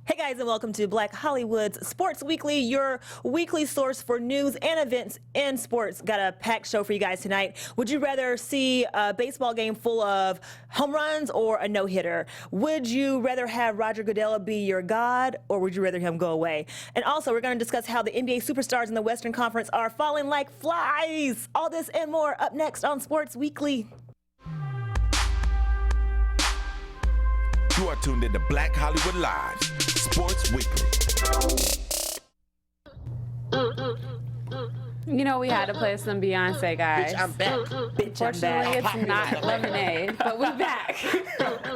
Hey guys, and welcome to Black Hollywood's Sports Weekly, your weekly source for news and events in sports. Got a packed show for you guys tonight. Would you rather see a baseball game full of home runs or a no-hitter? Would you rather have Roger Goodell be your god, or would you rather him go away? And also, we're going to discuss how the NBA superstars in the Western Conference are falling like flies. All this and more up next on Sports Weekly. You are tuned into Black Hollywood Live, Sports Weekly. You know, we had to play some Beyonce, guys. Bitch, I'm back. Bitch, I'm Fortunately, back. it's not Lemonade, but we're back.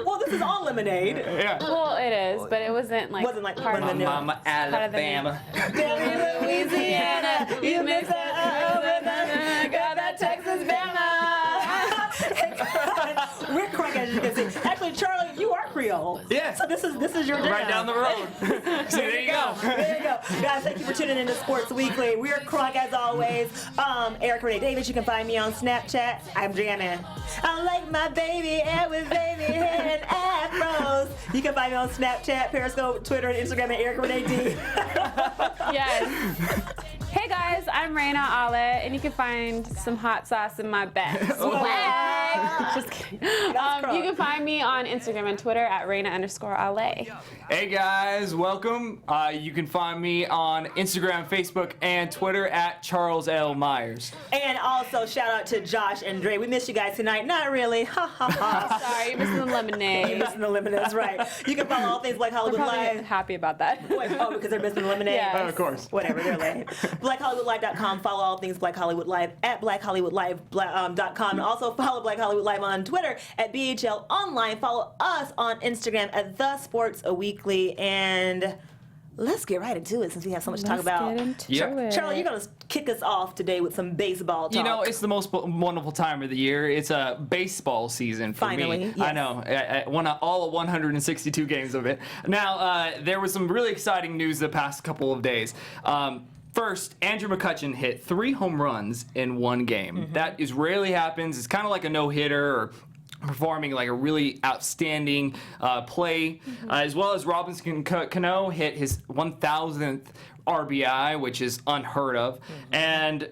Well, this is all Lemonade. Yeah. Well, it is, but it wasn't like part of the new. Mama Alabama. Down in Louisiana, you miss that got that Texas Bama. We're crank, as you can see. Actually, Charlie, you are Creole. Yeah. So this is your jam. Right down the road. See, there you go. There you go. Guys, thank you for tuning in to Sports Weekly. We are crunk as always. Eric Renee Davis, you can find me on Snapchat. I'm jamming. I like my baby hair with baby hair and afros. You can find me on Snapchat, Periscope, Twitter, and Instagram at Eric Renee D. Yes. Hey guys, I'm Rheina, and you can find some hot sauce in my bag. Swag. Just kidding. You can find me on Instagram and Twitter at Rheina_Ale. Hey guys, welcome. You can find me on Instagram, Facebook, and Twitter at Charles L. Myers. And also, shout out to Josh and Dre. We missed you guys tonight. Not really. Ha ha ha. Sorry, you're missing the lemonade. You're missing the lemonade. That's right. You can follow all things Black We're Hollywood probably Live. happy about that. Wait, oh, because they're missing the lemonade? Yes. Of course. Whatever, they're lame. BlackHollywoodLive.com. Follow all things Black Hollywood Live at BlackHollywoodLive.com. And also follow Black Hollywood Live on Twitter at BHL Online. Follow us on Instagram at The Sports Weekly. And let's get right into it since we have so much to talk about. Get into Yep. it. Charlie, you're going to kick us off today with some baseball talk. You know, it's the most wonderful time of the year. It's a baseball season for Finally, me. yes. I know. I won all 162 games of it. Now, there was some really exciting news the past couple of days. First, Andrew McCutchen hit 3 home runs in one game. Mm-hmm. That is rarely happens. It's kind of like a no-hitter or performing like a really outstanding play, as well as Robinson Cano hit his 1,000th RBI, which is unheard of, and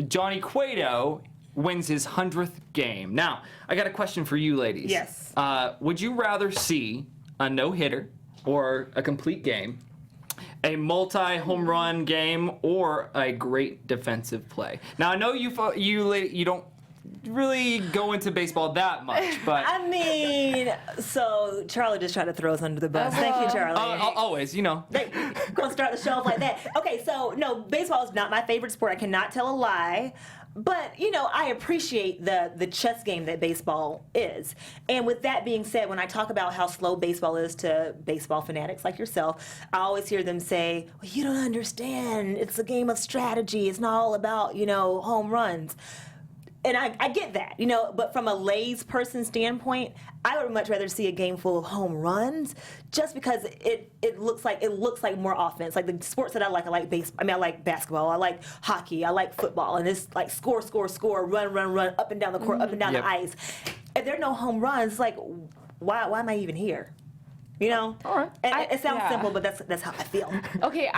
Johnny Cueto wins his 100th game. Now, I got a question for you ladies. Yes. Would you rather see a no-hitter or a complete game, a multi-home run game, or a great defensive play? Now, I know you don't really go into baseball that much, but I mean, so Charlie just tried to throw us under the bus. Thank you, Charlie. always, you know. Gonna start the show off like that. Okay, so no, baseball is not my favorite sport. I cannot tell a lie. But, you know, I appreciate the chess game that baseball is. And with that being said, when I talk about how slow baseball is to baseball fanatics like yourself, I always hear them say, well, you don't understand. It's a game of strategy. It's not all about, you know, home runs. And I get that, you know, but from a lazy person standpoint, I would much rather see a game full of home runs, just because it looks like more offense. Like the sports that I like baseball. I mean, I like basketball, I like hockey, I like football, and it's like score, run, up and down the court, up and down the ice. If there are no home runs, it's like why am I even here? You know? All right. And it sounds simple, but that's how I feel. Okay,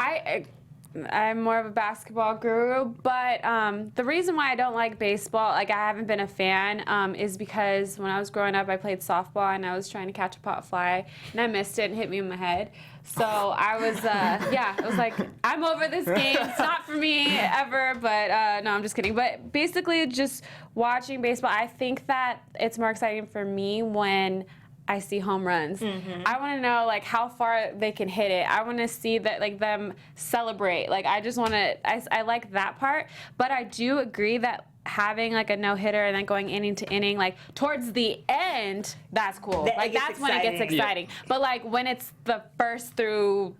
I'm more of a basketball guru, but the reason why I don't like baseball, like I haven't been a fan, is because when I was growing up, I played softball and I was trying to catch a pop fly and I missed it and hit me in my head. So I was, I was like, I'm over this game. It's not for me ever, but no, I'm just kidding. But basically, just watching baseball, I think that it's more exciting for me when I see home runs. Mm-hmm. I want to know like how far they can hit it. I want to see that like them celebrate. Like I just want to. I like that part. But I do agree that having like a no-hitter and then going inning to inning, like towards the end, that's cool. Like that's when it gets exciting. Yeah. But like when it's the first through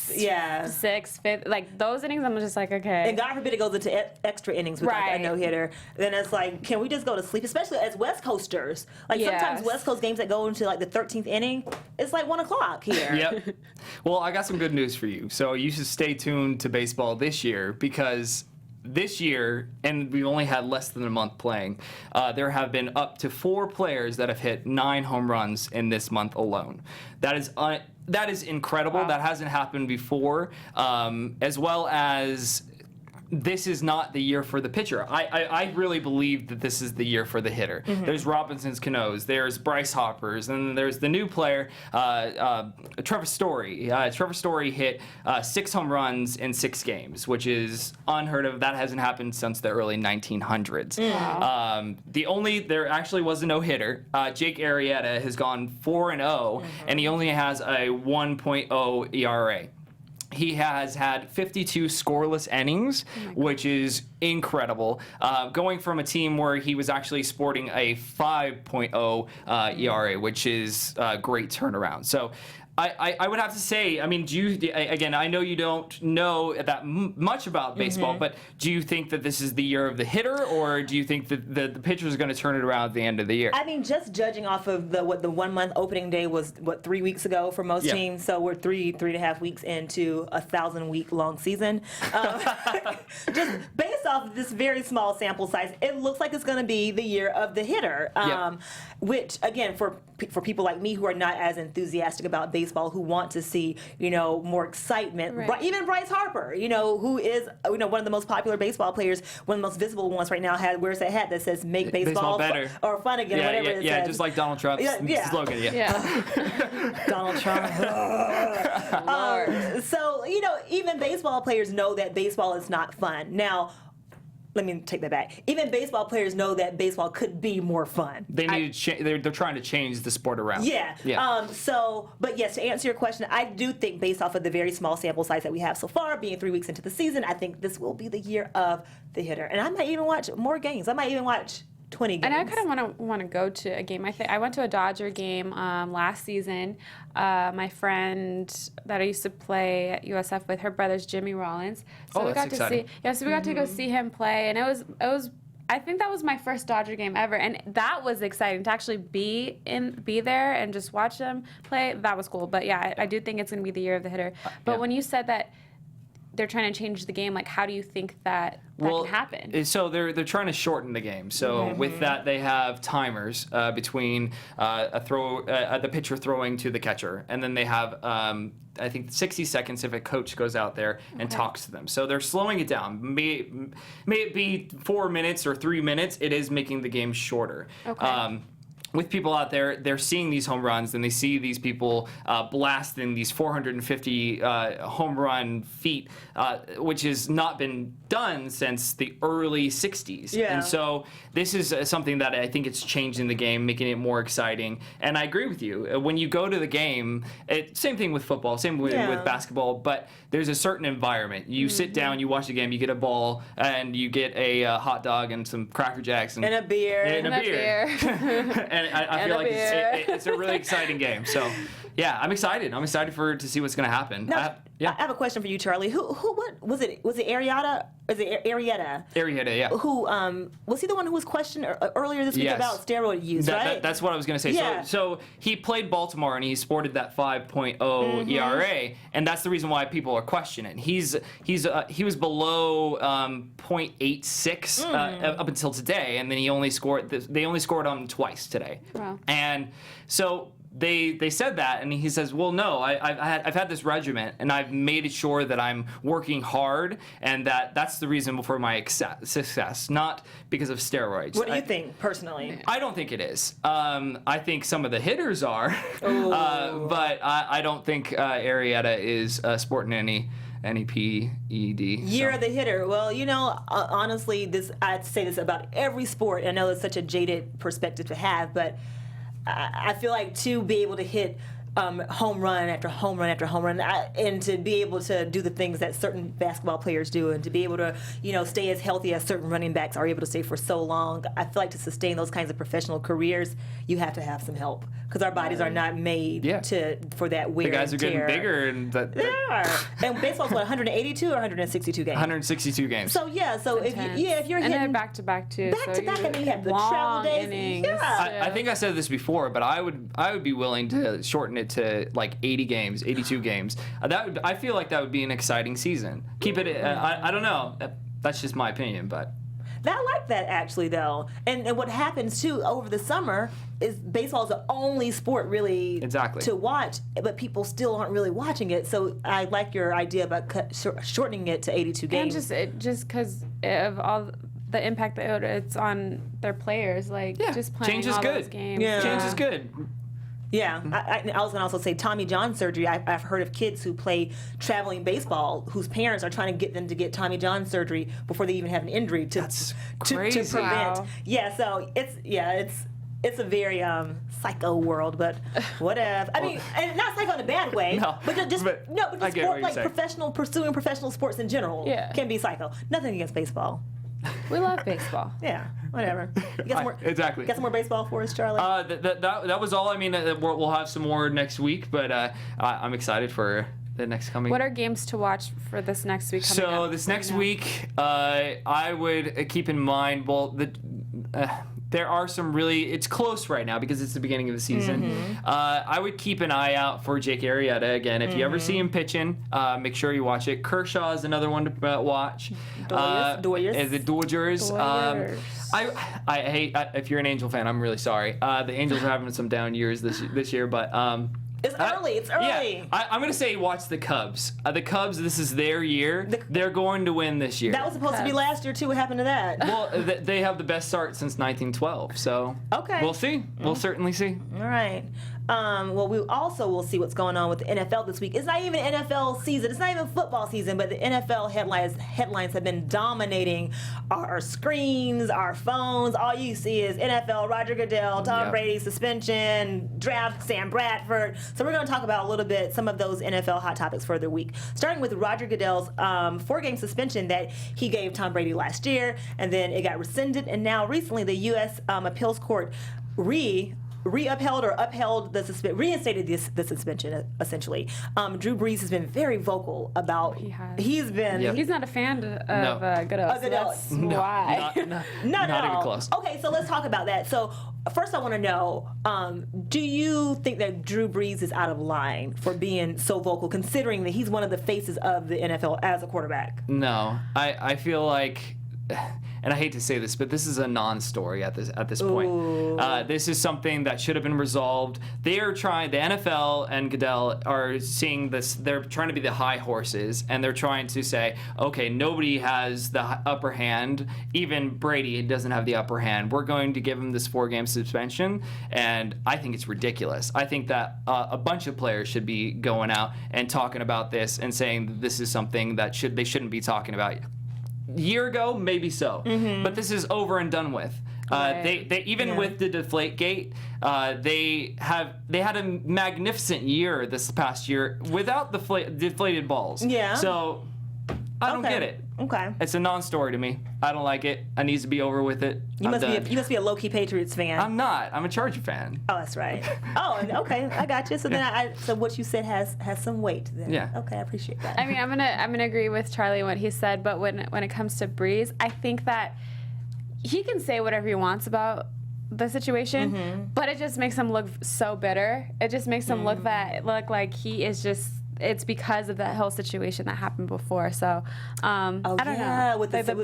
6th, 5th, like those innings, I'm just like, okay. And God forbid it goes into extra innings with like a no-hitter. Then it's like, can we just go to sleep? Especially as West Coasters. Like sometimes West Coast games that go into like the 13th inning, it's like 1 o'clock here. Yep. Well, I got some good news for you. So you should stay tuned to baseball this year, because this year, and we've only had less than a month playing, there have been up to 4 players that have hit 9 home runs in this month alone. That is that is incredible. Wow. That hasn't happened before. As well as this is not the year for the pitcher. I really believe that this is the year for the hitter. There's Robinson's Canoes, there's Bryce Harper's, and then there's the new player, Trevor Story. Trevor Story hit 6 home runs in 6 games, which is unheard of. That hasn't happened since the early 1900s. Wow. There actually was a no-hitter. Jake Arrieta has gone 4-0, and he only has a 1.0 ERA. He has had 52 scoreless innings, which is incredible. Going from a team where he was actually sporting a 5.0 ERA, which is a great turnaround. So I would have to say, I mean, again, I know you don't know that much about baseball, but do you think that this is the year of the hitter, or do you think that the pitchers are going to turn it around at the end of the year? I mean, just judging off of the 1 month opening day was 3 weeks ago for most teams, so we're 3.5 weeks into a 1,000-week long season. Just based off of this very small sample size, it looks like it's going to be the year of the hitter. Which again, for people like me who are not as enthusiastic about baseball, who want to see more excitement, Right. Even Bryce Harper, who is one of the most popular baseball players, one of the most visible ones right now, wears a hat that says "Make baseball better." Or fun again," whatever it says. Just like Donald Trump's slogan. Donald Trump. So even baseball players know that baseball is not fun. Now, let me take that back. Even baseball players know that baseball could be more fun. They need they're trying to change the sport around. But yes, to answer your question, I do think based off of the very small sample size that we have so far, being 3 weeks into the season, I think this will be the year of the hitter. And I might even watch more games. I might even watch 20 games. And I kind of want to go to a game. I went to a Dodger game last season. My friend that I used to play at USF with, her brother's Jimmy Rollins. So we got exciting. so we got to go see him play, and it was. I think that was my first Dodger game ever, and that was exciting to actually be there and just watch them play. That was cool. But yeah, I do think it's going to be the year of the hitter. But when you said that they're trying to change the game, like how do you think that can happen? So they're trying to shorten the game. So with that, they have timers between the pitcher throwing to the catcher, and then they have I think 60 seconds if a coach goes out there and talks to them. So they're slowing it down. May it be 4 minutes or 3 minutes, it is making the game shorter. Okay. With people out there, they're seeing these home runs, and they see these people blasting these 450 home run feet, which has not been done since the early 60s. Yeah. And so this is something that I think it's changing the game, making it more exciting. And I agree with you. When you go to the game, same thing with football, same with basketball, but there's a certain environment. You sit down, you watch the game, you get a ball, and you get a hot dog and some Cracker Jacks. And a beer. And a beer. And I feel like it's a really exciting game. So, yeah, I'm excited. I'm excited to see what's going to happen. Now, I have a question for you, Charlie. What was it? Was it Arrieta? Is it Arrieta? Arrieta, yeah. Who was he the one who was questioned earlier this week about steroid use? Right. That's what I was going to say. Yeah. So he played Baltimore and he sported that 5.0 ERA, and that's the reason why people are questioning. He was below 0.86 up until today, and then they only scored on him twice today. Wow. And so they said that, and he says, well, no, I've had this regimen, and I've made it sure that I'm working hard, and that's the reason for my success, not because of steroids. What do you think, personally? I don't think it is. I think some of the hitters are, but I don't think Arrieta is sporting any PED. Year of the hitter. Well, honestly, I'd say this about every sport. I know it's such a jaded perspective to have, but I feel like to be able to hit home run after home run after home run, and to be able to do the things that certain basketball players do, and to be able to, stay as healthy as certain running backs are able to stay for so long, I feel like to sustain those kinds of professional careers, you have to have some help, because our bodies are not made for that wear and tear. The guys are getting bigger, and they are. And baseball's what, 182 or 162 games? 162 games. So if you're hitting, and then back to back too. Back to back, and then you have the travel days. Innings. Yeah. I think I said this before, but I would be willing to shorten it to like 80 games, 82 games. I feel like that would be an exciting season. Keep it. I don't know. That's just my opinion, but. I like that actually, though. And what happens too over the summer is baseball is the only sport really Exactly. to watch, but people still aren't really watching it. So I like your idea about shortening it to 82 games. And just because of all the impact that it's on their players, like just playing Change is all good. those games. Yeah. Change is good. Yeah, I was going to also say Tommy John surgery. I've heard of kids who play traveling baseball whose parents are trying to get them to get Tommy John surgery before they even have an injury to That's to crazy. prevent. Wow. Yeah, so it's a very psycho world, but whatever. I mean, and not psycho in a bad way, No, but just but but I the get sport, what you're like saying. pursuing professional sports in general can be psycho. Nothing against baseball. We love baseball. Yeah, whatever. You got some more, Exactly. Got some more baseball for us, Charlie? That was all. I mean, we'll have some more next week, but I'm excited for the next coming. What are games to watch for this next week coming So up? this next week, I would keep in mind. Well, there are some really. It's close right now because it's the beginning of the season. I would keep an eye out for Jake Arrieta again. If you ever see him pitching, make sure you watch it. Kershaw is another one to watch. Dodgers. The Dodgers. Dodgers. I hate. If you're an Angel fan, I'm really sorry. The Angels are having some down years this year, but. It's early. It's early. Yeah, I'm going to say watch the Cubs. The Cubs, this is their year. They're going to win this year. That was supposed to be last year too. What happened to that? Well, they have the best start since 1912, so Okay. we'll see. We'll certainly see. All right. Well, we also will see what's going on with the NFL this week. It's not even NFL season. It's not even football season, but the NFL headlines have been dominating our screens, our phones. All you see is NFL, Roger Goodell, Tom Yep. Brady suspension, draft Sam Bradford. So we're going to talk about a little bit some of those NFL hot topics for the week, starting with Roger Goodell's 4-game suspension that he gave Tom Brady last year, and then it got rescinded, and now recently the U.S. Appeals Court reinstated the suspension essentially. Drew Brees has been very vocal about. He's been. Yep. He's not a fan of Goodell. So Goodell. that's why. Not at even all. close. Okay, so let's talk about that. So first, I want to know: do you think that Drew Brees is out of line for being so vocal, considering that he's one of the faces of the NFL as a quarterback? No, I feel like, and I hate to say this, but this is a non-story at this point. This is something that should have been resolved. They are trying. The NFL and Goodell are seeing this. They're trying to be the high horses, and they're trying to say, okay, nobody has the upper hand. Even Brady doesn't have the upper hand. We're going to give him this 4-game suspension, and I think it's ridiculous. I think that a bunch of players should be going out and talking about this and saying that this is something that they shouldn't be talking about. Year ago, maybe so, but this is over and done with. They even with the Deflategate, they had a magnificent year this past year without the deflated balls. Yeah. So I don't Okay. get it. Okay. It's a non-story to me. I don't like it. I need to be over with it. You I'm done. must be a low-key Patriots fan. I'm not. I'm a Charger fan. Oh, that's right. Oh, okay, I got you. So then, so what you said has some weight. Then. Yeah. Okay, I appreciate that. I mean, I'm gonna agree with Charlie what he said, but when it comes to Breeze, I think that he can say whatever he wants about the situation, but it just makes him look so bitter. It just makes him look like he is just. It's because of that whole situation that happened before. So I don't know. With was it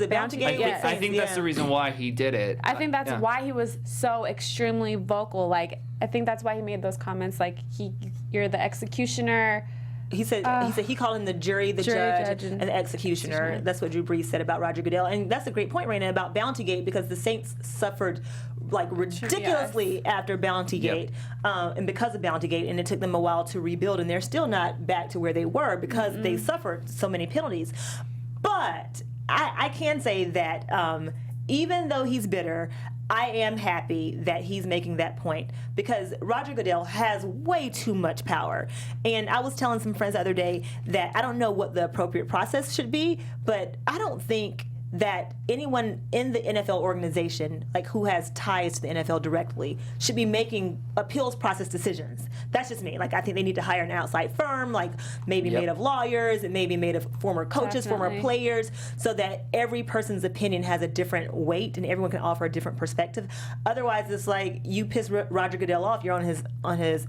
Bountygate? Yeah. I think that's the reason why he did it. I think that's Yeah. why he was so extremely vocal. Like, I think that's why he made those comments. Like, you're the executioner. He said he called him the jury, the judge, and the executioner. That's what Drew Brees said about Roger Goodell, and that's a great point, Rheina, about Bountygate, because the Saints suffered like ridiculously after Bountygate, and because of Bountygate, and it took them a while to rebuild, and they're still not back to where they were because they suffered so many penalties. But I can say that even though he's bitter, I am happy that he's making that point, because Roger Goodell has way too much power. And I was telling some friends the other day that I don't know what the appropriate process should be, but I don't think that anyone in the NFL organization, like who has ties to the NFL directly, should be making appeals process decisions. That's just me. Like, I think they need to hire an outside firm, like maybe made of lawyers and maybe made of former coaches, former players, so that every person's opinion has a different weight and everyone can offer a different perspective. Otherwise, it's like you piss Roger Goodell off, you're on his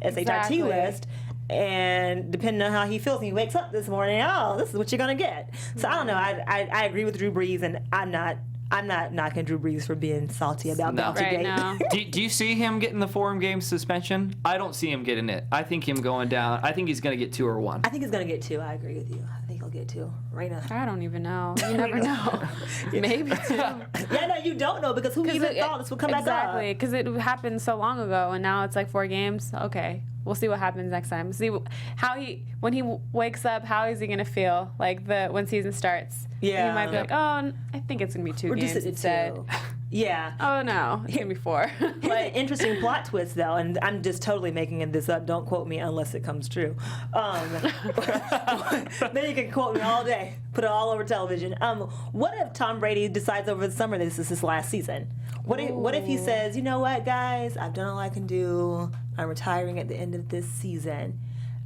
SHIT list, And depending on how he feels when he wakes up this morning, oh, this is what you're gonna get. So I don't know. I agree with Drew Brees, and I'm not knocking Drew Brees for being salty about No. Bounty Right Gate. now. Do you see him getting the 4-game suspension? I don't see him getting it. I think him going down. I think he's going to get 2 or 1. I think he's gonna get 2. I agree with you. I think he'll get 2. Rheina. I don't even know. You never know. Maybe 2. Yeah, no, you don't know because who even thought this would come exactly, back up? because it happened so long ago, and now it's like 4 games. Okay, we'll see what happens next time. See how when he wakes up, how is he gonna feel like when season starts? Yeah. He might be like, oh, I think it's gonna be 2 Reduce games it to instead. 2. Yeah. Oh no, it's gonna be 4. Here's an interesting plot twist, though, and I'm just totally making this up. Don't quote me unless it comes true. Then you can quote me all day, put it all over television. What if Tom Brady decides over the summer this is his last season? What if he says, you know what, guys, I've done all I can do. I'm retiring at the end of this season.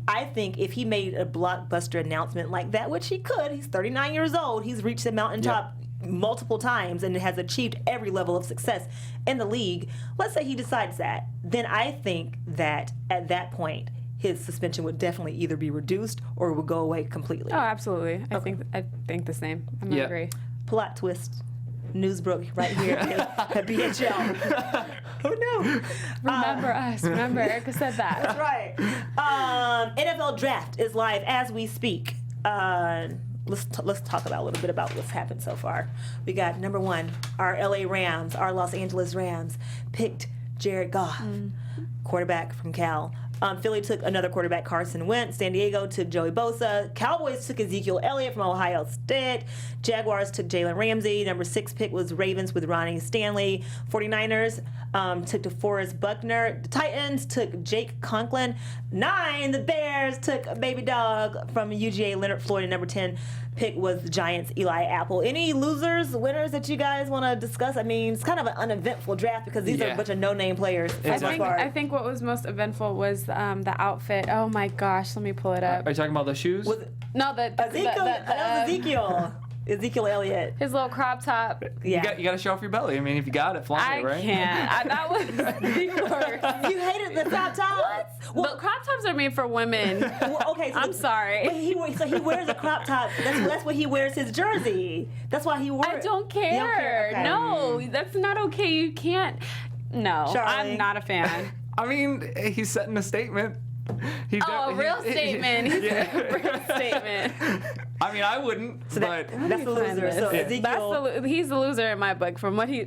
I think if he made a blockbuster announcement like that, which he could, he's 39 years old, he's reached the mountaintop multiple times and has achieved every level of success in the league. Let's say he decides that, then I think that at that point his suspension would definitely either be reduced or would go away completely. Oh, absolutely. I think the same. I'm gonna agree. Plot twist. News broke right here at BHL. Who knew? Remember us. Remember, Erica said that. That's right. NFL draft is live as we speak. Let's talk about a little bit about what's happened so far. We got number 1, our Los Angeles Rams picked Jared Goff, quarterback from Cal. Philly took another quarterback, Carson Wentz. San Diego took Joey Bosa. Cowboys took Ezekiel Elliott from Ohio State. Jaguars took Jalen Ramsey. Number 6 pick was Ravens with Ronnie Stanley. 49ers took DeForest Buckner. The Titans took Jake Conklin. 9, the Bears took a baby dog from UGA, Leonard Floyd. And number 10 pick was the Giants' Eli Apple. Any losers, winners that you guys want to discuss? I mean, it's kind of an uneventful draft because these are a bunch of no-name players. I think what was most eventful was the outfit. Oh my gosh, let me pull it up. Are you talking about the shoes? No, Ezekiel. Ezekiel Elliott. His little crop top. Yeah. You got to show off your belly. I mean, if you got it, flaunt it, right? I can't. That was the worst. You hated the crop top? Well, crop tops are made for women. Well, okay, so I'm sorry. But he wears a crop top. That's what he wears his jersey. That's why he wears. I don't care. You don't care? Okay. No, that's not okay. You can't. No, Charlie. I'm not a fan. I mean, he's setting a statement. A real statement. He's a real statement. I mean, I wouldn't, but That's the loser. So Ezekiel. He's the loser in my book from what he's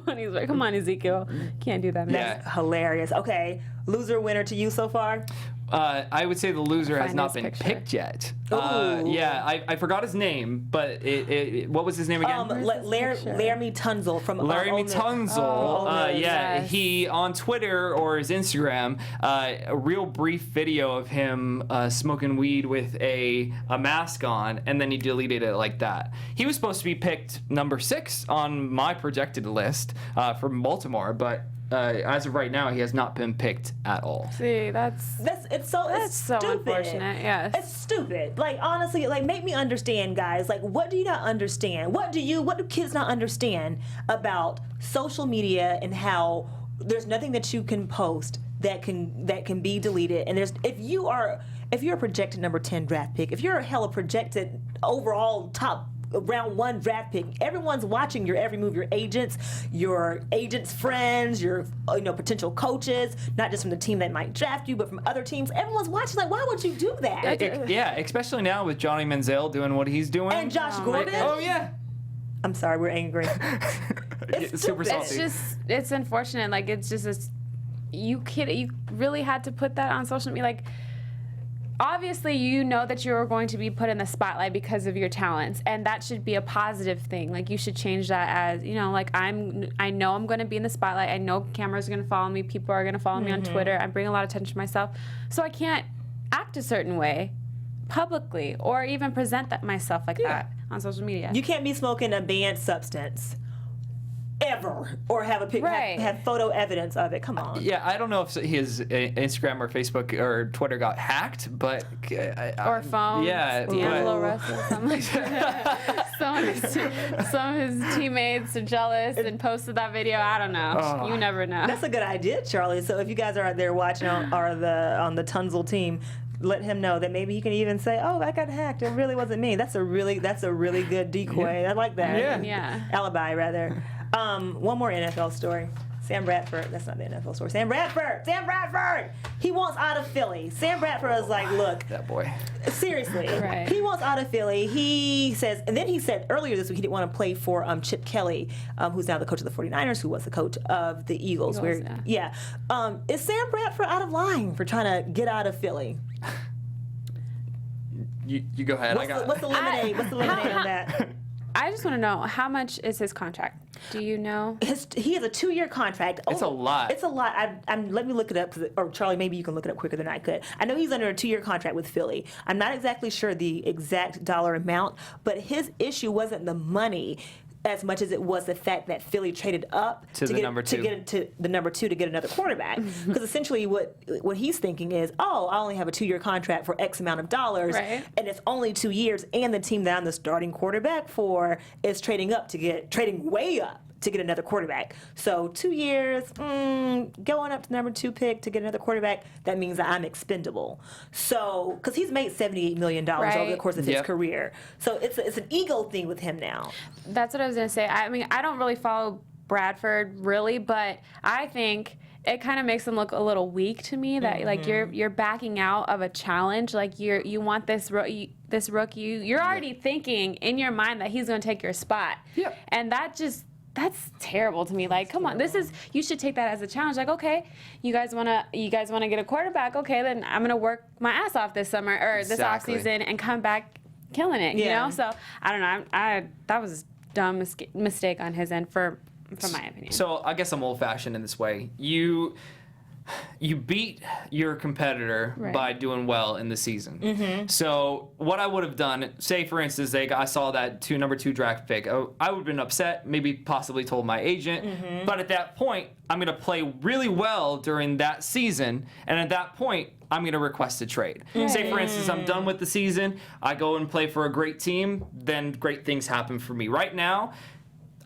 like. Come on, Ezekiel. Can't do that, man. That's hilarious. Okay, loser winner to you so far? I would say the loser has Find not his been picture. picked yet. Ooh. Yeah, I forgot his name, but what was his name again? Laramie Tunzel from Laramie Ole Miss. Tunzel. Ole Miss. Yeah, Yes. he on Twitter or his Instagram, a real brief video of him smoking weed with a mask on, and then he deleted it like that. He was supposed to be picked number 6 on my projected list from Baltimore, but as of right now, he has not been picked at all. See, that's It's so stupid. unfortunate. Yes. It's stupid. Like, honestly, like, make me understand, guys. Like, what do you not understand? What do kids not understand about social media and how there's nothing that you can post that can be deleted? And if you're a projected number 10 draft pick, if you're a hella projected overall top round 1 draft pick, everyone's watching your every move. Your agents friends, your potential coaches, not just from the team that might draft you, but from other teams. Everyone's watching. Like, why would you do that? Yeah, especially now with Johnny Manziel doing what he's doing. And Josh Gordon. Oh yeah. I'm sorry, we're angry. It's Super stupid. salty. It's unfortunate. Like, it's just you really had to put that on social media. Like, obviously, you know that you're going to be put in the spotlight because of your talents, and that should be a positive thing. Like, you should change that as, like, I know I'm going to be in the spotlight. I know cameras are going to follow me. People are going to follow me on Twitter. I bring a lot of attention to myself. So I can't act a certain way publicly or even present myself like that on social media. You can't be smoking a banned substance ever, or have a pic, Right. have photo evidence of it. Come on. Yeah, I don't know if his Instagram or Facebook or Twitter got hacked, but or phone. Yeah, D'Angelo but- Russell. Something like that. Some of his teammates are jealous and posted that video. I don't know. You never know. That's a good idea, Charlie. So if you guys are out there watching on the Tunzel team, let him know that maybe he can even say, "Oh, I got hacked. It really wasn't me." That's a really good decoy. I like that. Yeah. Alibi, rather. One more NFL story. Sam Bradford. That's not the NFL story. Sam Bradford. He wants out of Philly. Sam Bradford is like, look. That boy. Seriously. Right. He wants out of Philly. He says, and then he said earlier this week he didn't want to play for Chip Kelly, who's now the coach of the 49ers, who was the coach of the Eagles. Is Sam Bradford out of line for trying to get out of Philly? You go ahead. What's the lemonade? What's the lemonade on that? I just want to know, how much is his contract? Do you know? He has a 2-year contract. It's a lot. It's a lot. Let me look it up, or Charlie, maybe you can look it up quicker than I could. I know he's under a 2-year contract with Philly. I'm not exactly sure the exact dollar amount, but his issue wasn't the money as much as it was the fact that Philly traded up to get number 2 to get another quarterback. Because essentially what he's thinking is, oh, I only have a 2-year contract for X amount of dollars, right, and it's only 2 years, and the team that I'm the starting quarterback for is trading way up to get another quarterback. So 2 years, going up to number 2 pick to get another quarterback, that means that I'm expendable. So, because he's made $78 million over the course of his career. So it's an ego thing with him now. That's what I was going to say. I mean, I don't really follow Bradford, really, but I think it kind of makes him look a little weak to me, that like you're backing out of a challenge. Like you want this rookie, you're already thinking in your mind that he's going to take your spot. Yeah. And that's terrible to me. Like, come on, you should take that as a challenge. Like, okay, you guys wanna get a quarterback? Okay, then I'm gonna work my ass off this summer or this off season and come back killing it. You know? So I don't know. That was a dumb mistake on his end, from my opinion. So I guess I'm old-fashioned in this way. You beat your competitor by doing well in the season. So what I would have done, say for instance, I saw that number 2 draft pick, I would have been upset, maybe possibly told my agent, but at that point, I'm going to play really well during that season, and at that point, I'm going to request a trade. Say for instance, I'm done with the season, I go and play for a great team, then great things happen for me. Right now,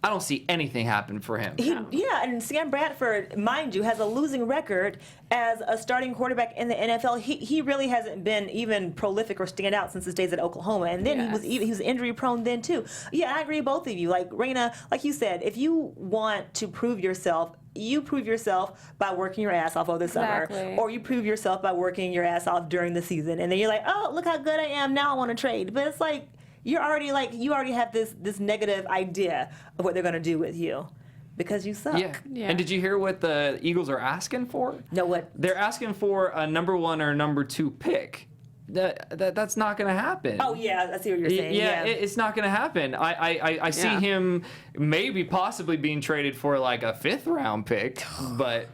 I don't see anything happen for him. And Sam Bradford, mind you, has a losing record as a starting quarterback in the NFL. He really hasn't been even prolific or stand out since his days at Oklahoma. And then he was injury prone then too. Yeah, I agree with both of you. Like Rheina, like you said, if you want to prove yourself, you prove yourself by working your ass off over the summer, or you prove yourself by working your ass off during the season. And then you're like, oh, look how good I am. Now I want to trade. But it's like, you already have this negative idea of what they're going to do with you because you suck. Yeah. And did you hear what the Eagles are asking for? No, what? They're asking for a number 1 or number 2 pick. That's not going to happen. Oh yeah, I see what you're saying. It's not going to happen. I see him maybe possibly being traded for like a 5th round pick, but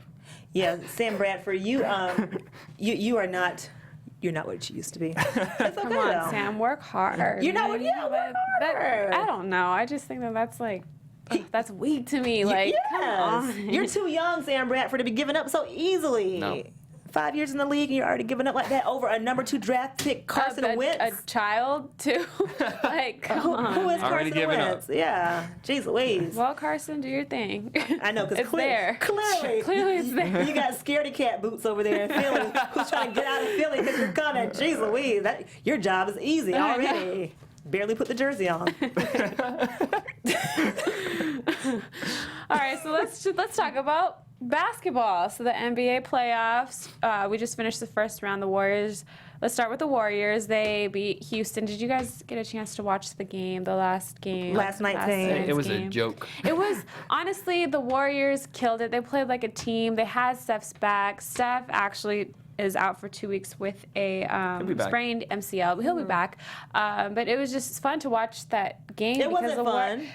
yeah, Sam Bradford, you are not. You're not what you used to be. It's okay, Come on, though. Sam, work hard. You're not what you work harder. I don't know. I just think that's like, that's weak to me. Like, come on. You're too young, Sam Bradford, to be giving up so easily. No. 5 years in the league and you're already giving up like that over a number 2 draft pick, Carson Wentz. A child, too? Like, come on. Who is Already Carson giving Wentz? up. Yeah. Jeez Louise. Well, Carson, do your thing. I know, because it's there. Clearly it's there. You got scaredy cat boots over there in Philly who's trying to get out of Philly because you're coming. Jeez Louise, your job is easy already. Barely put the jersey on. All right, so let's talk about basketball. So the NBA playoffs, we just finished the first round. The Warriors. Let's start with the Warriors. They beat Houston. Did you guys get a chance to watch the game, the last game? Last night's game. it was game? a joke. It was, honestly, the Warriors killed it. They played like a team. They had Steph's back. Steph actually is out for 2 weeks with a sprained MCL. He'll be back. But it was just fun to watch that game. It wasn't fun.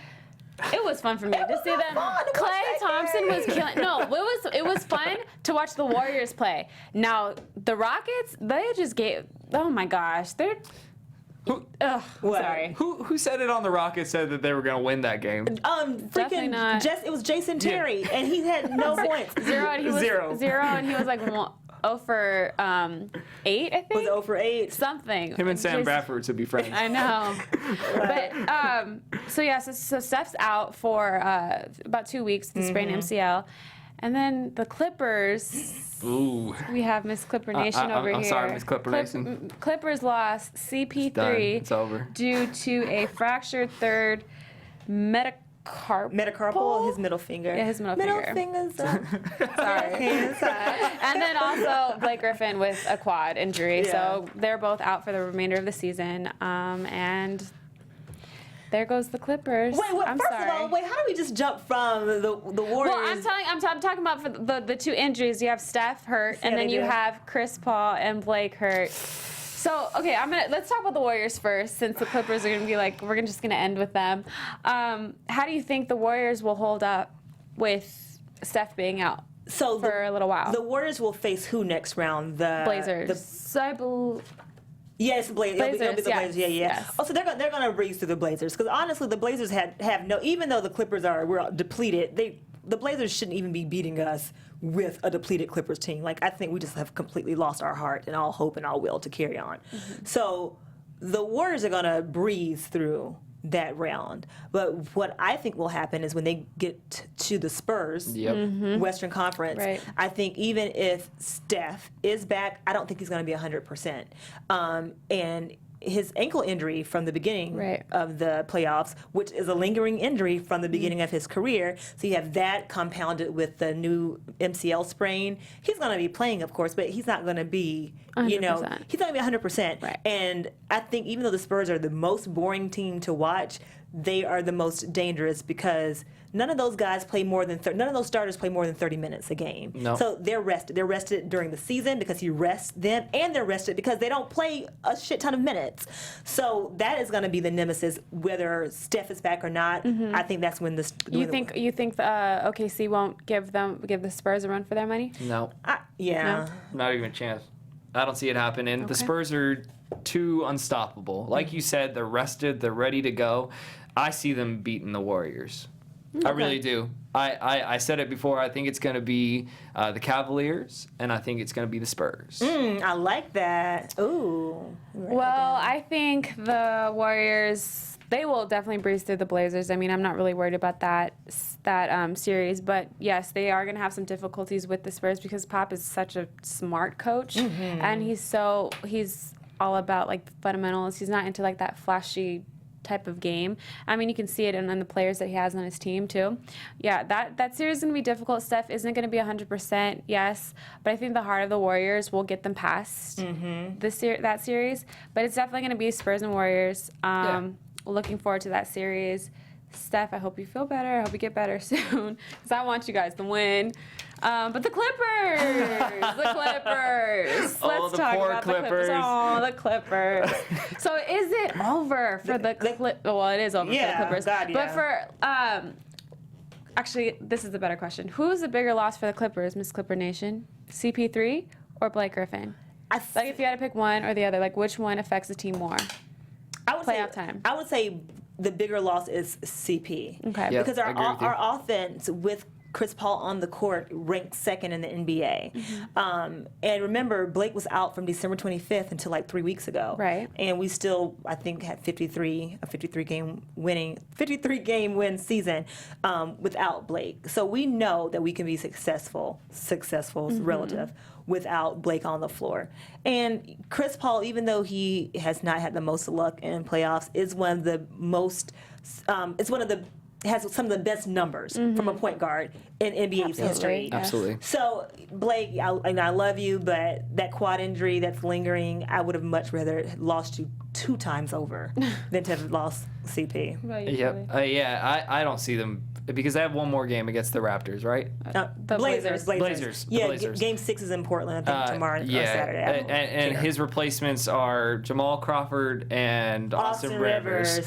It was fun for me to see them. Klay Thompson was killing. No, it was fun to watch the Warriors play. Now the Rockets, they just gave. Oh my gosh, they're. Sorry. Who said it on the Rockets said that they were going to win that game? Definitely not. It was Jason Terry, and he had no points. Zero, and he was Zero. and he was like 0 for 8, I think. Was 0 for 8. Something. Him and Sam Bradford to be friends. I know. But so Steph's out for about 2 weeks with the sprained MCL. And then the Clippers. Ooh. We have Miss Clipper Nation over here. I'm sorry, Miss Clipper Nation. Clippers lost CP3 It's over. due to a fractured third Metacarpal, his middle finger. Yeah, his middle finger. Fingers up. Sorry. Hands up. And then also Blake Griffin with a quad injury. Yeah. So they're both out for the remainder of the season. And there goes the Clippers. Wait, I'm first sorry. of all, how do we just jump from the Warriors? Well, I'm talking about for the two injuries. You have Steph hurt, and Yeah, then they you do. have Chris Paul and Blake hurt. So, okay, let's talk about the Warriors first, since the Clippers are gonna be like, we're just gonna end with them. How do you think the Warriors will hold up with Steph being out for a little while? The Warriors will face who next round? The Blazers. Yes, Blazers. It'll be the yes, Blazers. Yeah. yes. Oh, so they're gonna breeze through the Blazers because honestly, the Blazers have no. Even though the Clippers we're depleted, the Blazers shouldn't even be beating us with a depleted Clippers team. Like I think we just have completely lost our heart and all hope and all will to carry on. Mm-hmm. So the Warriors are gonna breeze through that round. But what I think will happen is when they get to the Spurs, Western Conference, Right. I think even if Steph is back, I don't think he's going to be 100%. And his ankle injury from the beginning Right. of the playoffs, which is a lingering injury from the beginning of his career. So you have that compounded with the new MCL sprain. He's going to be playing, of course, but he's not going to be, 100%. he's not going to be 100%. Right. And I think even though the Spurs are the most boring team to watch, they are the most dangerous because none of those guys play more than none of those starters play more than 30 minutes a game. No. So they're rested. They're rested during the season because he rests them, and they're rested because they don't play a shit ton of minutes. So that is going to be the nemesis, whether Steph is back or not. I think that's when the You think OKC won't give the Spurs a run for their money? No, yeah. not even a chance. I don't see it happen. And the Okay. Spurs are too unstoppable. Like you said, they're rested. They're ready to go. I see them beating the Warriors. I really do. I said it before. I think it's going to be the Cavaliers, and I think it's going to be the Spurs. I like that. Ooh. Well, I think the Warriors, they will definitely breeze through the Blazers. I mean, I'm not really worried about that series, but yes, they are going to have some difficulties with the Spurs because Pop is such a smart coach, and he's all about like the fundamentals. He's not into like that flashy type of game. I mean, you can see it in the players that he has on his team too. Yeah, that series is going to be difficult. Steph isn't going to be 100%, yes, but I think the heart of the Warriors will get them past that series. But it's definitely going to be Spurs and Warriors. Looking forward to that series. Steph, I hope you feel better. I hope you get better soon because I want you guys to win. But the Clippers, Oh, the talk poor about Clippers. Oh, the Clippers. So is it over for the Clippers? Well, it is over for the Clippers. God, But yeah. for actually, this is the better question. Who's the bigger loss for the Clippers, Miss Clipper Nation? CP3 or Blake Griffin? Like if you had to pick one or the other, like which one affects the team more? Playoff time. I would say the bigger loss is CP. Okay. Yep, Because I agree with you. our offense with Chris Paul on the court ranked second in the NBA. And remember, Blake was out from December 25th until like 3 weeks ago. Right. And we still, I think, had a 53 game win season without Blake. So we know that we can be successful is relative, without Blake on the floor. And Chris Paul, even though he has not had the most luck in playoffs, is one of the most, has some of the best numbers from a point guard in NBA's history. Absolutely. So, Blake, I love you, but that quad injury that's lingering, I would have much rather lost you 2 times over than to have lost CP. Yep. I don't see them because they have one more game against the Raptors, right? The Blazers. Blazers. Yeah, Blazers. Game 6 is in Portland, I think, tomorrow or Saturday. I don't And care. his replacements are Jamal Crawford and Austin Rivers.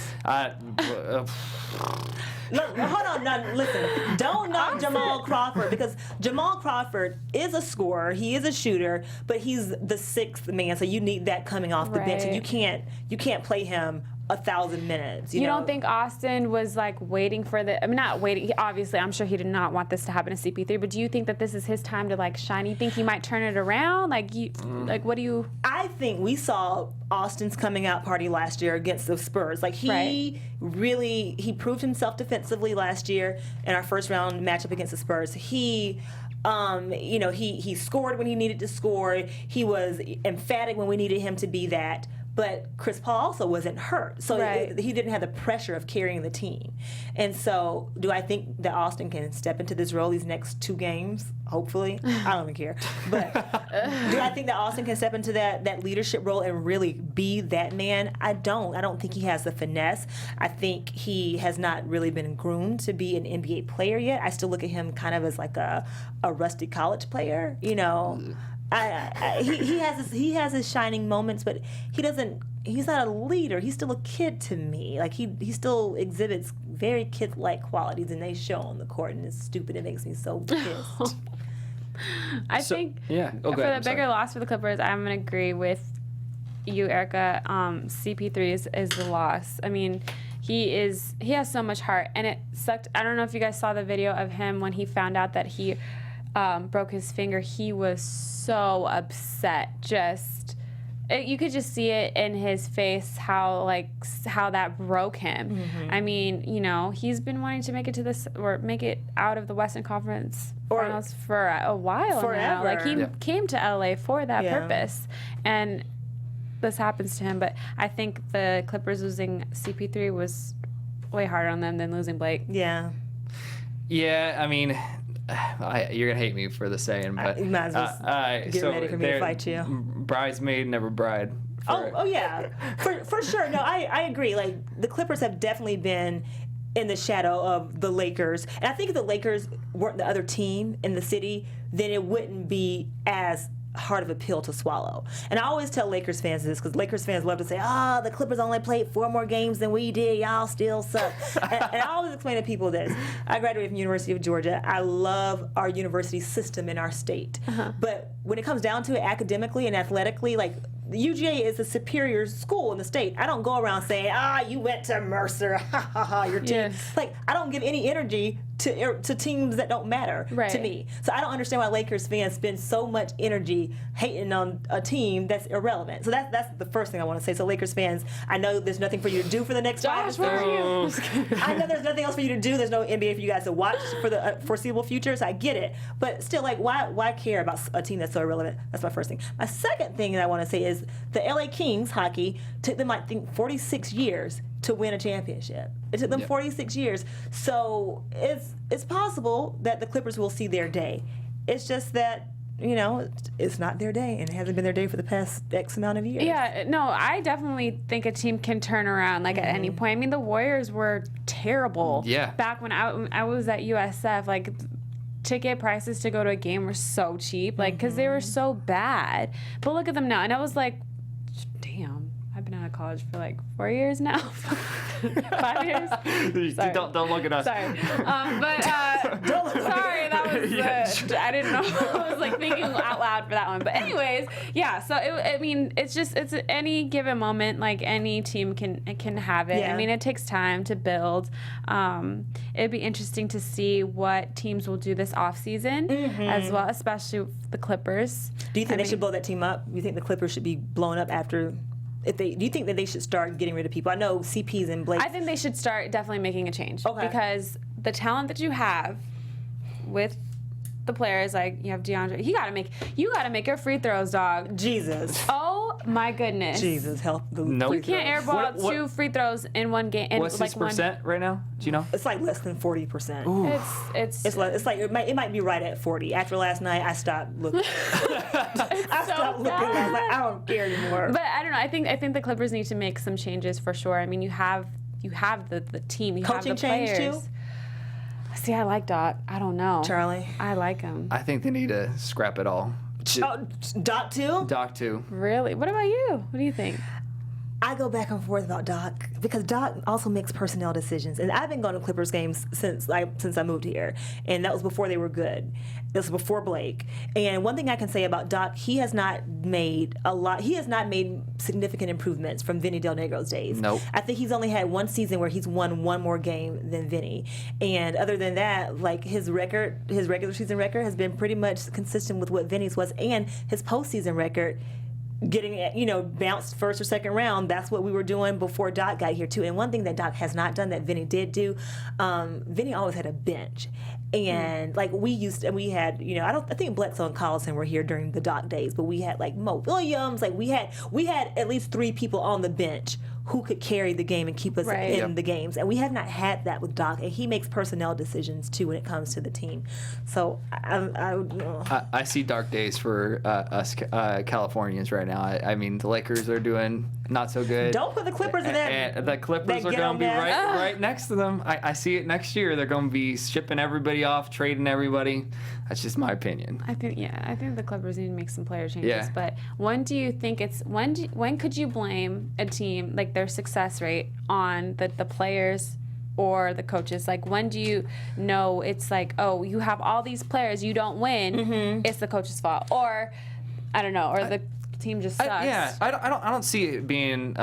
Look, hold on, listen. Don't knock Jamal Crawford because Jamal Crawford is a scorer. He is a shooter, but he's the 6th man, so you need that coming off the bench, and Right. you can't play him 1,000 minutes. You know? don't think Austin was like waiting for the? I mean, not waiting. Obviously, I'm sure he did not want this to happen to CP3. But do you think that this is his time to like shine? You think he might turn it around? Like like what do you? I think we saw Austin's coming out party last year against the Spurs. Like he proved himself defensively last year in our first round matchup against the Spurs. He scored when he needed to score. He was emphatic when we needed him to be that. But Chris Paul also wasn't hurt, so he didn't have the pressure of carrying the team. And so, do I think that Austin can step into this role these next 2 games? Hopefully, I don't even care. But do I think that Austin can step into that leadership role and really be that man? I don't. I don't think he has the finesse. I think he has not really been groomed to be an NBA player yet. I still look at him kind of as like a rusty college player, you know. He has his shining moments, but he's not a leader. He's still a kid to me. Like he still exhibits very kid-like qualities, and they show on the court, and it's stupid. It makes me so pissed. I think go ahead, for the I'm sorry. bigger loss for the Clippers, I'm gonna agree with you, Erica. CP3 is the loss. I mean, he has so much heart, and it sucked. I don't know if you guys saw the video of him when he found out that he broke his finger. He was so upset. You could just see it in his face how that broke him. Mm-hmm. I mean, you know, he's been wanting to make it out of the Western Conference Finals for a while now. Like he came to LA for that purpose, and this happens to him. But I think the Clippers losing CP3 was way harder on them than losing Blake. Yeah. Yeah, I mean, you're gonna hate me for the saying, but You might as well get ready for me to fight you. Bridesmaid, never bride. Oh yeah, for sure. No, I agree. Like the Clippers have definitely been in the shadow of the Lakers, and I think if the Lakers weren't the other team in the city, then it wouldn't be as hard of a pill to swallow. And I always tell Lakers fans this, because Lakers fans love to say, the Clippers only played 4 more games than we did. Y'all still suck. and I always explain to people this. I graduated from University of Georgia. I love our university system in our state. But when it comes down to it academically and athletically, like, the UGA is a superior school in the state. I don't go around saying, you went to Mercer, your team. Yes. Like, I don't give any energy to teams that don't matter to me. So I don't understand why Lakers fans spend so much energy hating on a team that's irrelevant. So that's the first thing I want to say. So Lakers fans, I know there's nothing for you to do for the next 5 Josh, where are you? I know there's nothing else for you to do. There's no NBA for you guys to watch for the foreseeable future. So I get it. But still, like, why care about a team that's so irrelevant? That's my first thing. My second thing that I want to say is the LA Kings hockey took them, I think, 46 years to win a championship. It took them 46 years. So it's possible that the Clippers will see their day. It's just that, you know, it's not their day, and it hasn't been their day for the past X amount of years. Yeah, no, I definitely think a team can turn around, like, at any point. I mean, the Warriors were terrible. Yeah. Back when I was at USF, like, ticket prices to go to a game were so cheap, like, because they were so bad. But look at them now, and I was like, damn, I've been out of college for like 4 years now. 5 years. Sorry. Don't look at us. Sorry, sorry, that was I didn't know. I was like thinking out loud for that one. But anyways, yeah. So it's any given moment, like any team can have it. Yeah. I mean, it takes time to build. It'd be interesting to see what teams will do this off season as well, especially the Clippers. Do you think they should blow that team up? Do you think the Clippers should be blown up after? Do you think that they should start getting rid of people? I know CP's and Blake. I think they should start definitely making a change. Okay. Because the talent that you have with the players, like you have DeAndre, you gotta make your free throws, dog. Jesus. Oh my goodness. Jesus, help the Nope. You can't airball What- 2 free throws in one game. What's his percent right now? Do you know? It's like less than 40%. It's It's like it might be right at 40. After last night, I stopped looking. I stopped looking. I was like, I don't care anymore. But I don't know. I think the Clippers need to make some changes for sure. I mean, you have the team, you Coaching have the change players. too? See, I like Doc. I don't know. Charlie. I like him. I think they need to scrap it all. Oh, Doc too? Doc too. Really? What about you? What do you think? I go back and forth about Doc because Doc also makes personnel decisions, and I've been going to Clippers games since I moved here, and that was before they were good. This was before Blake. And one thing I can say about Doc, he has not made significant improvements from Vinny Del Negro's days. Nope. I think he's only had one season where he's won one more game than Vinny, and other than that, like his regular season record has been pretty much consistent with what Vinny's was, and his postseason record. Getting, bounced first or second round, that's what we were doing before Doc got here too. And one thing that Doc has not done that Vinny did do, Vinny always had a bench. And like we had, I think Bledsoe and Collison were here during the Doc days, but we had like Mo Williams, like we had at least 3 people on the bench who could carry the game and keep us in the games. And we have not had that with Doc, and he makes personnel decisions too when it comes to the team. So I see dark days for us Californians right now. I mean, the Lakers are doing not so good. Don't put the Clippers in that. And the Clippers are going to be right next to them. I see it next year. They're going to be shipping everybody off, trading everybody. That's just my opinion. I think the Clippers need to make some player changes. Yeah. But when do you think when could you blame a team like their success rate on the players or the coaches? Like when do you know it's like, oh, you have all these players, you don't win, it's the coach's fault, or I don't know, or the team just sucks. I don't see it being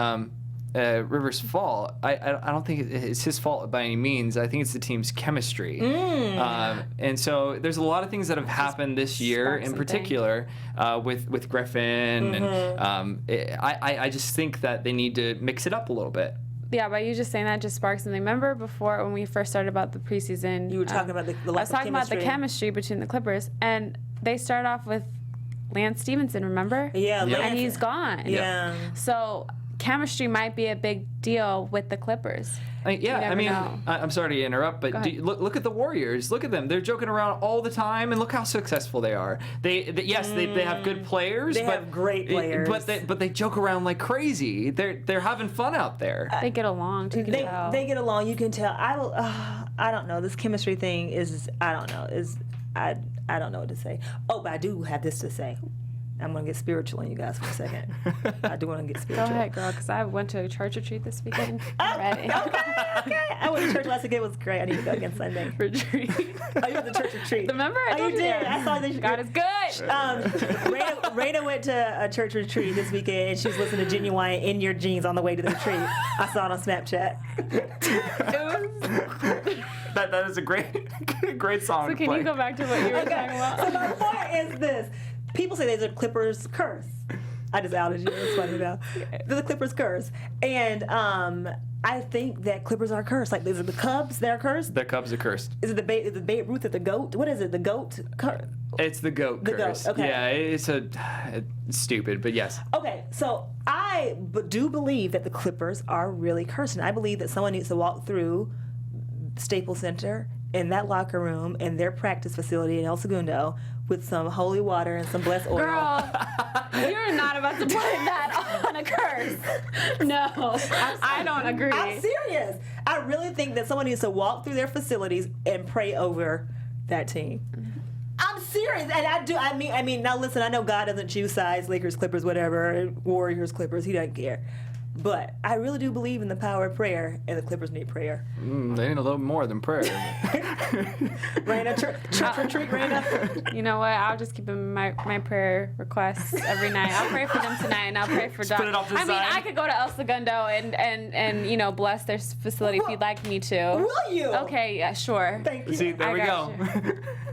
Rivers' fault. I don't think it's his fault by any means. I think it's the team's chemistry. And so there's a lot of things that have happened this year in particular with Griffin. And I just think that they need to mix it up a little bit. Yeah, by you just saying that just sparks something. Remember before when we first started about the preseason? You were talking about the I was talking about the chemistry between the Clippers, and they start off with Lance Stevenson, remember? Yeah, and Lance. he's gone. Yeah. So chemistry might be a big deal with the Clippers. I'm sorry to interrupt, but look at the Warriors. Look at them; they're joking around all the time, and look how successful they are. They have good players. They have great players, but they joke around like crazy. They're having fun out there. They get along. You can tell. They get along. You can tell. I don't know. This chemistry thing is. I don't know. I don't know what to say. Oh, but I do have this to say. I'm going to get spiritual on you guys for a second. I do want to get spiritual. Go ahead, girl, because I went to a church retreat this weekend. I'm ready. Okay. I went to church last weekend. It was great. I need to go again Sunday. Retreat. Oh, you went to church retreat. Remember? I told you did. I saw that. God is good. Rheina went to a church retreat this weekend, and she was listening to Genuine in your jeans on the way to the retreat. I saw it on Snapchat. That is a great song. So can you go back to what you were talking about? So my point is this. People say there's a Clippers curse. I just outed you. It's funny now. There's a Clippers curse. And I think that Clippers are cursed. Like, is it the Cubs that are cursed? The Cubs are cursed. Is it the Babe Ruth or the GOAT? What is it? The GOAT curse? It's the GOAT curse. GOAT, okay. Yeah, it's stupid, but yes. Okay, so I do believe that the Clippers are really cursed. And I believe that someone needs to walk through Staples Center in that locker room in their practice facility in El Segundo with some holy water and some blessed oil. Girl, you're not about to put that on a curse. No, I don't agree. I'm serious. I really think that someone needs to walk through their facilities and pray over that team. I'm serious, and I do. I mean. Now listen. I know God doesn't choose sides. Lakers, Clippers, whatever. Warriors, Clippers. He doesn't care. But I really do believe in the power of prayer, and the Clippers need prayer. They need a little more than prayer. Rheina, church retreat, Rheina. You know what? I'll just keep in my prayer requests every night. I'll pray for them tonight, and I'll pray for Doc. Put it off to the I mean, side. I could go to El Segundo and bless their facility if you'd like me to. Will you? Okay, yeah, sure. Thank you. See, there we go.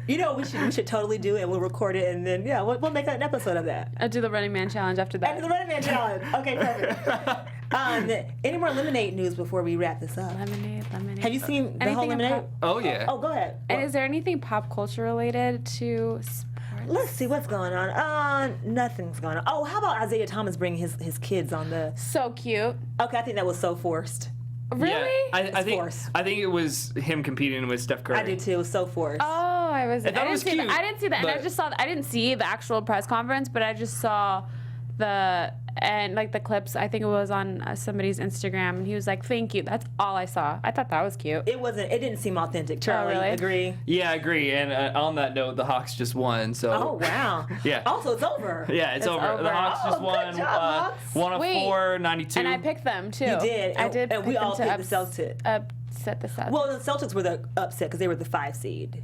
You know, we should totally do it, and we'll record it, and then we'll make an episode of that. I'll do the Running Man challenge after that. After the Running Man challenge. Okay, perfect. Any more Lemonade news before we wrap this up? Lemonade. Have you seen the whole Anything in Lemonade? Oh, yeah. Oh, go ahead. And is there anything pop culture related to sports? Let's see what's going on. Nothing's going on. Oh, how about Isaiah Thomas bringing his kids on the... So cute. Okay, I think that was so forced. Really? Yeah, forced. I think it was him competing with Steph Curry. I do too. It was so forced. Oh, I didn't see that. And I but- just saw. I didn't see the actual press conference, but I just saw the and like the clips, I think it was on somebody's Instagram, and he was like, "Thank you." That's all I saw. I thought that was cute. It didn't seem authentic. Charlie, really? agree? Yeah, I agree. And on that note, the Hawks just won. So. Oh wow. Yeah. Also, it's over. Yeah, it's over. The Hawks just good won. job, Hawks. One of Wait. 492. And I picked them too. You did. I did. And we pick all them to picked the Celtics. upset the Celtics. Well, the Celtics were the upset because they were the 5 seed.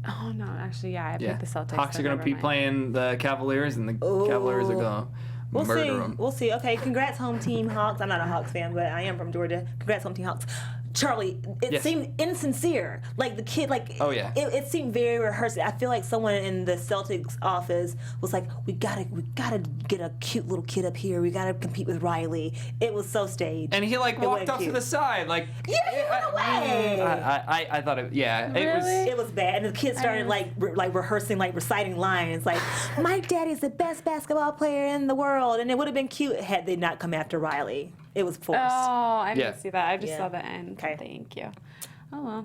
oh no, actually, yeah, I picked the Celtics. Hawks so are going to never be mind. playing the Cavaliers, and the Cavaliers are going to We'll murder see. them. We'll see. Okay, congrats, home team Hawks. I'm not a Hawks fan, but I am from Georgia. Congrats, home team Hawks. Charlie, it Yes. seemed insincere. Like the kid, like Oh, yeah. it seemed very rehearsed. I feel like someone in the Celtics office was like, "We gotta get a cute little kid up here. We gotta compete with Riley." It was so staged. And he like It walked wasn't off to cute. the side, like Yeah, he went away. I thought it. Yeah, it was. Really? It was bad, and the kids started like rehearsing, like reciting lines, like "My daddy's the best basketball player in the world," and it would have been cute had they not come after Riley. It was forced. Oh, I didn't Yeah. see that. I just Yeah. saw the end. Okay. Thank you. Oh well.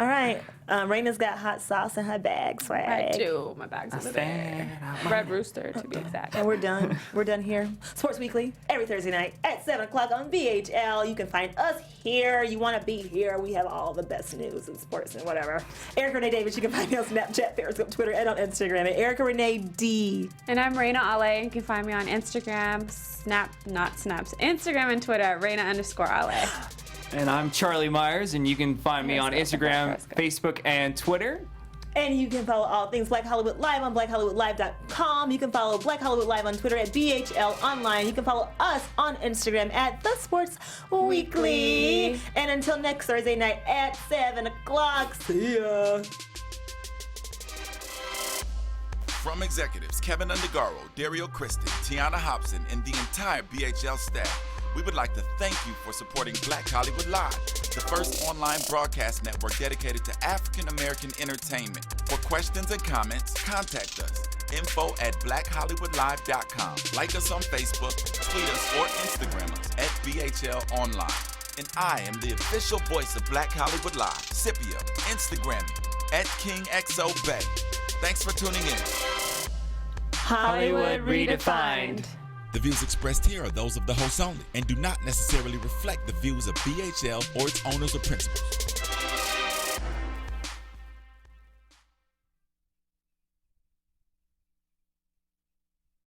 All right, Rheina's got hot sauce in her bag. Swag. I do. My bag's over there. Red Rooster, to be exact. And we're done. We're done here. Sports Weekly, every Thursday night at 7 o'clock on BHL. You can find us here. You want to be here. We have all the best news and sports and whatever. Erica Renee Davis, you can find me on Snapchat, Periscope, Twitter, and on Instagram at Erica Renee D. And I'm Rheina Ale. You can find me on Instagram, Instagram and Twitter at Rheina_Ale. And I'm Charlie Myers, and you can find me on Instagram, Periscope. Facebook, and Twitter. And you can follow all things Black Hollywood Live on BlackHollywoodLive.com. You can follow Black Hollywood Live on Twitter at BHL Online. You can follow us on Instagram at The Sports Weekly. And until next Thursday night at 7 o'clock, see ya. From executives Keven Undergaro, Dario Kristen, Tiana Hobson, and the entire BHL staff, we would like to thank you for supporting Black Hollywood Live, the first online broadcast network dedicated to African American entertainment. For questions and comments, contact us. info@blackhollywoodlive.com. Like us on Facebook, tweet us, or Instagram us at BHL Online. And I am the official voice of Black Hollywood Live, Scipio, Instagram me at KingXOBay. Thanks for tuning in. Hollywood Redefined. The views expressed here are those of the hosts only and do not necessarily reflect the views of BHL or its owners or principals.